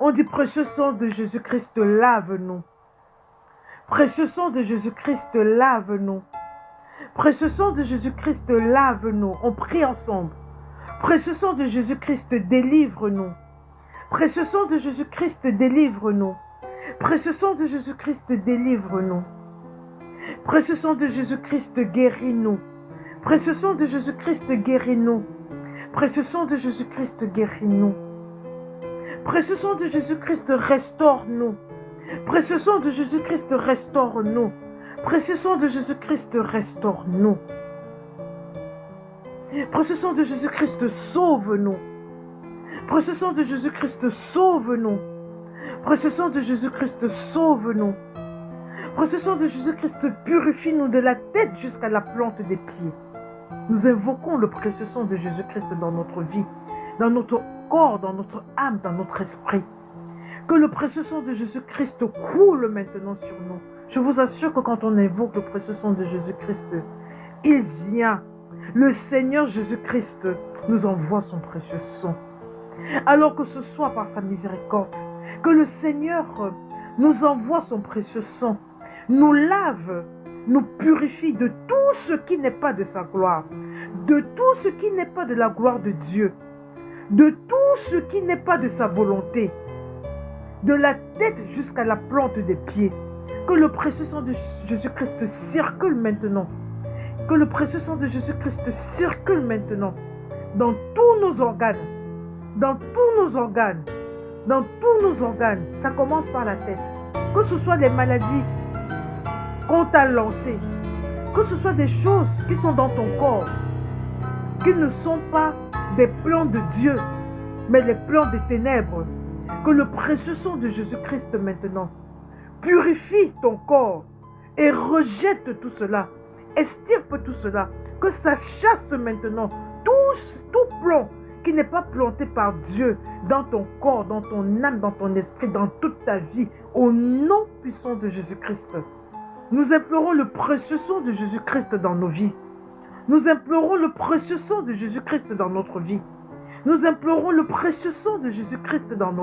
On dit, précieux sang de Jésus-Christ, lave-nous. Précieux sang de Jésus-Christ, lave-nous. Précieux sang de Jésus-Christ, lave-nous. On prie ensemble. Précieux sang de Jésus-Christ, délivre-nous. Précieux sang de Jésus-Christ, délivre-nous. Précieux sang de Jésus-Christ, délivre-nous. Précieux sang de Jésus-Christ, guéris-nous. Précieux sang de Jésus-Christ, guéris-nous. Précieux sang de Jésus-Christ, guéris-nous. Précieux sang de Jésus-Christ, restaure-nous. Précieux sang de Jésus-Christ, restaure-nous. Précieux sang de Jésus-Christ, restaure-nous. Précieux sang de Jésus-Christ, sauve-nous. Précieux sang de Jésus-Christ, sauve-nous. Précieux sang de Jésus-Christ, sauve-nous. Précieux sang de Jésus-Christ, purifie-nous de la tête jusqu'à la plante des pieds. Nous invoquons le précieux sang de Jésus-Christ dans notre vie, dans notre corps, dans notre âme, dans notre esprit. Que le précieux sang de Jésus-Christ coule maintenant sur nous. Je vous assure que quand on invoque le précieux sang de Jésus-Christ, il vient. Le Seigneur Jésus-Christ nous envoie son précieux sang. Alors que ce soit par sa miséricorde, que le Seigneur nous envoie son précieux sang, nous lave, nous purifie de tout ce qui n'est pas de sa gloire, de tout ce qui n'est pas de la gloire de Dieu, de tout ce qui n'est pas de sa volonté, de la tête jusqu'à la plante des pieds. Que le précieux sang de Jésus-Christ circule maintenant. Que le précieux sang de Jésus-Christ circule maintenant dans tous nos organes, dans tous nos organes, dans tous nos organes. Ça commence par la tête. Que ce soit des maladies qu'on t'a lancées, que ce soit des choses qui sont dans ton corps, qui ne sont pas des plans de Dieu, mais les plans des ténèbres. Que le précieux sang de Jésus-Christ maintenant purifie ton corps et rejette tout cela, extirpe tout cela, que ça chasse maintenant tout plan qui n'est pas planté par Dieu dans ton corps, dans ton âme, dans ton esprit, dans toute ta vie, au nom puissant de Jésus-Christ. Nous implorons le précieux sang de Jésus-Christ dans nos vies. Nous implorons le précieux sang de Jésus-Christ dans notre vie. Nous implorons le précieux sang de Jésus-Christ dans notre